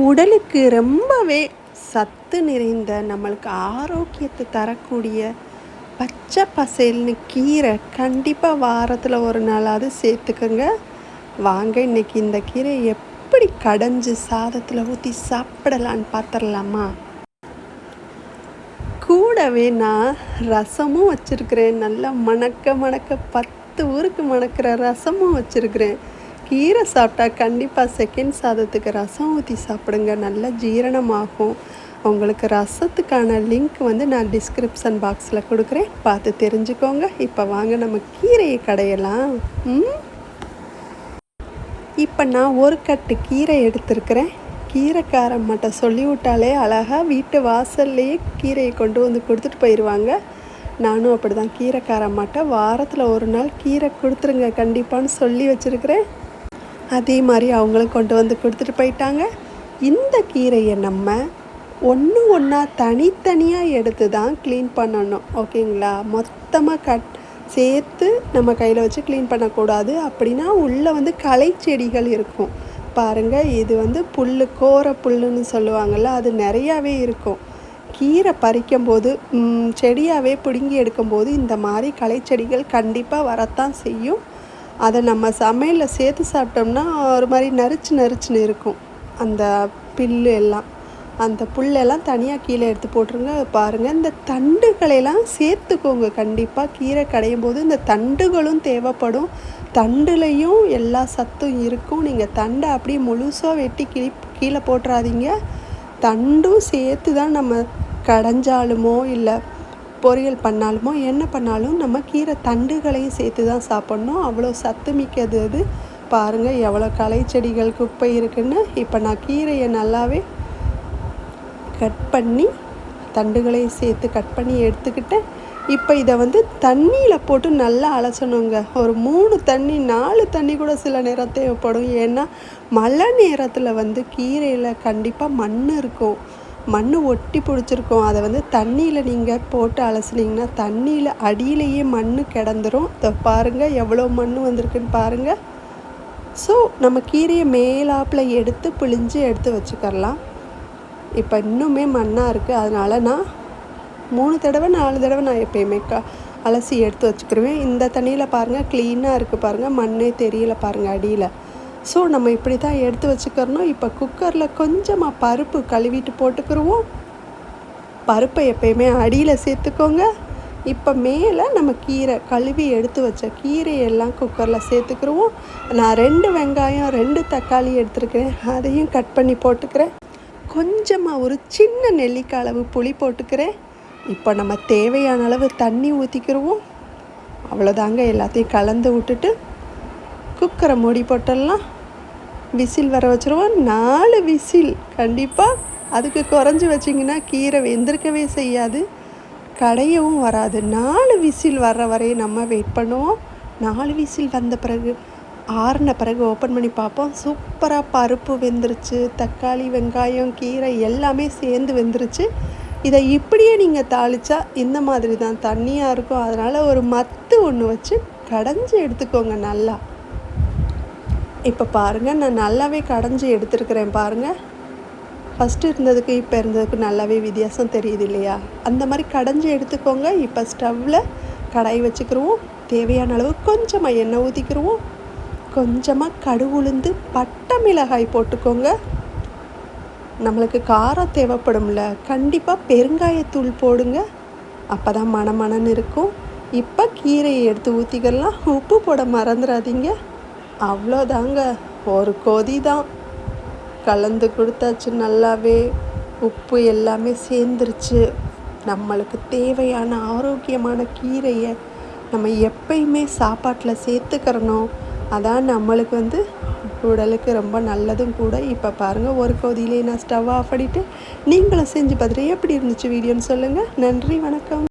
உடலுக்கு ரொம்பவே சத்து நிறைந்த நம்மளுக்கு ஆரோக்கியத்தை தரக்கூடிய பச்சை பசேல்னு கீரை கண்டிப்பாக வாரத்தில் ஒரு நாளாவது சேர்த்துக்கோங்க. வாங்க இன்னைக்கு இந்த கீரை எப்படி கடைஞ்சி சாதத்தில் ஊற்றி சாப்பிடலான்னு பார்த்துடலாமா? கூடவே நான் ரசமும் வச்சுருக்கிறேன். நல்லா மணக்க மணக்க 10 ஊருக்கு மணக்கிற ரசமும் வச்சுருக்கிறேன். கீரை சாப்பிட்டா கண்டிப்பாக செகண்ட் சாதத்துக்கு ரசம் ஊற்றி சாப்பிடுங்க. நல்லா ஜீரணமாகும். உங்களுக்கு ரசத்துக்கான லிங்க் நான் டிஸ்கிரிப்ஷன் பாக்ஸில் கொடுக்குறேன், பார்த்து தெரிஞ்சுக்கோங்க. இப்போ வாங்க நம்ம கீரையை கடையலாம். இப்போ நான் ஒரு கட்டு கீரை எடுத்துருக்கிறேன். கீரைக்காரன் மட்டும் சொல்லிவிட்டாலே அழகாக வீட்டு வாசல்லையே கீரையை கொண்டு வந்து கொடுத்துட்டு போயிடுவாங்க. நானும் அப்படி தான் கீரைக்காரன் மட்டும் வாரத்தில் ஒரு நாள் கீரை கொடுத்துருங்க கண்டிப்பான்னு சொல்லி வச்சுருக்கிறேன். அதே மாதிரி அவங்களும் கொண்டு வந்து கொடுத்துட்டு போயிட்டாங்க. இந்த கீரையை நம்ம ஒன்று ஒன்றா தனித்தனியாக எடுத்து தான் க்ளீன் பண்ணணும், ஓகேங்களா? மொத்தமாக சேர்த்து நம்ம கையில் வச்சு க்ளீன் பண்ணக்கூடாது. அப்படின்னா உள்ளே களை செடிகள் இருக்கும் பாருங்கள். இது புல், கோரை புல்லுன்னு சொல்லுவாங்கள்ல, அது நிறையாவே இருக்கும். கீரை பறிக்கும்போது செடியாகவே பிடுங்கி எடுக்கும்போது இந்த மாதிரி களை செடிகள் கண்டிப்பாக வரத்தான் செய்யும். அதை நம்ம சமையலில் சேர்த்து சாப்பிட்டோம்னா ஒரு மாதிரி நறுச்சுன்னு இருக்கும். அந்த புல்லு எல்லாம், அந்த புல்லெல்லாம் தனியாக கீழே எடுத்து போட்டுருங்க. பாருங்கள், இந்த தண்டுகளையெல்லாம் சேர்த்துக்கோங்க. கண்டிப்பாக கீரை கடையும் போது இந்த தண்டுகளும் தேவைப்படும். தண்டுலையும் எல்லா சத்தும் இருக்கும். நீங்கள் தண்டை அப்படியே முழுசாக வெட்டி கீழே போட்டுறாதீங்க. தண்டும் சேர்த்து தான் நம்ம கடைஞ்சாலுமோ இல்லை பொரியல் பண்ணாலுமோ என்ன பண்ணாலும் நம்ம கீரை தண்டுகளையும் சேர்த்து தான் சாப்பிட்ணும். அவ்வளோ சத்து மிக்கது அது. பாருங்கள் எவ்வளோ களை செடிகள் குப்பை இருக்குன்னு. இப்போ நான் கீரையை நல்லாவே கட் பண்ணி தண்டுகளையும் சேர்த்து கட் பண்ணி எடுத்துக்கிட்டேன். இப்போ இதை தண்ணியில் போட்டு நல்லா அலசணுங்க. ஒரு 3 தண்ணி 4 தண்ணி கூட சில நேரம் தேவைப்படும். ஏன்னா மழை நேரத்தில் கீரையில் கண்டிப்பாக மண் இருக்கும், மண் ஒட்டி பிடிச்சிருக்கும். அதை தண்ணியில் நீங்கள் போட்டு அலசினீங்கன்னா தண்ணியில் அடியிலேயே மண் கிடந்துரும். இதை பாருங்கள் எவ்வளோ மண் வந்திருக்குன்னு பாருங்கள். ஸோ நம்ம கீரையை மேலாப்பில் எடுத்து பிழிஞ்சு எடுத்து வச்சுக்கரலாம். இப்போ இன்னுமே மண்ணாக இருக்குது, அதனால் நான் 3 தடவை 4 தடவை நான் எப்போயுமே அலசி எடுத்து வச்சுக்கிருவேன். இந்த தண்ணியில் பாருங்கள் க்ளீனாக இருக்குது பாருங்கள், மண்ணே தெரியல பாருங்கள் அடியில். ஸோ நம்ம இப்படி தான் எடுத்து வச்சுக்கிறணும். இப்போ குக்கரில் கொஞ்சமாக பருப்பு கழுவிட்டு போட்டுக்கிடுவோம். பருப்பை எப்பயுமே அடியில் சேர்த்துக்கோங்க. இப்போ மேலே நம்ம கீரை கழுவி எடுத்து வச்ச கீரையெல்லாம் குக்கரில் சேர்த்துக்கிடுவோம். நான் 2 வெங்காயம் 2 தக்காளி எடுத்துருக்கிறேன், அதையும் கட் பண்ணி போட்டுக்கிறேன். கொஞ்சமாக ஒரு சின்ன நெல்லிக்காய் அளவு புளி போட்டுக்கிறேன். இப்போ நம்ம தேவையான அளவு தண்ணி ஊற்றிக்கிடுவோம். அவ்வளோதாங்க, எல்லாத்தையும் கலந்து விட்டுட்டு குக்கரை மூடி போட்டுடலாம். விசில் வர வச்சுருவோம். 4 விசில். கண்டிப்பாக அதுக்கு குறைஞ்சி வச்சிங்கன்னா கீரை வெந்திருக்கவே செய்யாது, கடையவும் வராது. 4 விசில் வர்ற வரையும் நம்ம வெயிட் பண்ணுவோம். 4 விசில் வந்த பிறகு ஆறின பிறகு ஓப்பன் பண்ணி பார்ப்போம். சூப்பராக பருப்பு வெந்துருச்சு, தக்காளி வெங்காயம் கீரை எல்லாமே சேர்ந்து வெந்துருச்சு. இதை இப்படியே நீங்கள் தாளித்தா இந்த மாதிரி தான் தண்ணியாக இருக்கும். அதனால் ஒரு மத்து ஒன்று வச்சு கடைஞ்சி எடுத்துக்கோங்க நல்லா. இப்போ பாருங்கள், நான் நல்லாவே கடைஞ்சி எடுத்துருக்கிறேன் பாருங்கள். ஃபஸ்ட்டு இருந்ததுக்கு இப்போ இருந்ததுக்கு நல்லாவே வித்தியாசம் தெரியுது இல்லையா? அந்த மாதிரி கடைஞ்சி எடுத்துக்கோங்க. இப்போ ஸ்டவ்வில் கடாய் வச்சுக்கிடுவோம். தேவையான அளவு கொஞ்சமாக எண்ணெய் ஊற்றிக்கிடுவோம். கொஞ்சமாக கடுகு உளுந்து பட்டை மிளகாய் போட்டுக்கோங்க. நம்மளுக்கு காரம் தேவைப்படும்ல, கண்டிப்பாக பெருங்காயத்தூள் போடுங்க, அப்போ தான் மணமணன்னு இருக்கும். இப்போ கீரையை எடுத்து ஊற்றிக்கலாம். உப்பு போட மறந்துடாதீங்க. அவ்வளோதாங்க, ஒரு கொதி தான். கலந்து கொடுத்தாச்சு நல்லாவே. உப்பு எல்லாமே சேர்ந்துருச்சு. நம்மளுக்கு தேவையான ஆரோக்கியமான கீரையை நம்ம எப்பயுமே சாப்பாட்டில் சேர்த்துக்கிறணும். அதான் நம்மளுக்கு உடலுக்கு ரொம்ப நல்லதும் கூட. இப்போ பாருங்கள், ஒரு கொதியிலே நான் ஸ்டவ் ஆஃப் பண்ணிவிட்டு நீங்களும் செஞ்சு பார்த்துட்டு எப்படி இருந்துச்சு வீடியோன்னு சொல்லுங்கள். நன்றி, வணக்கம்.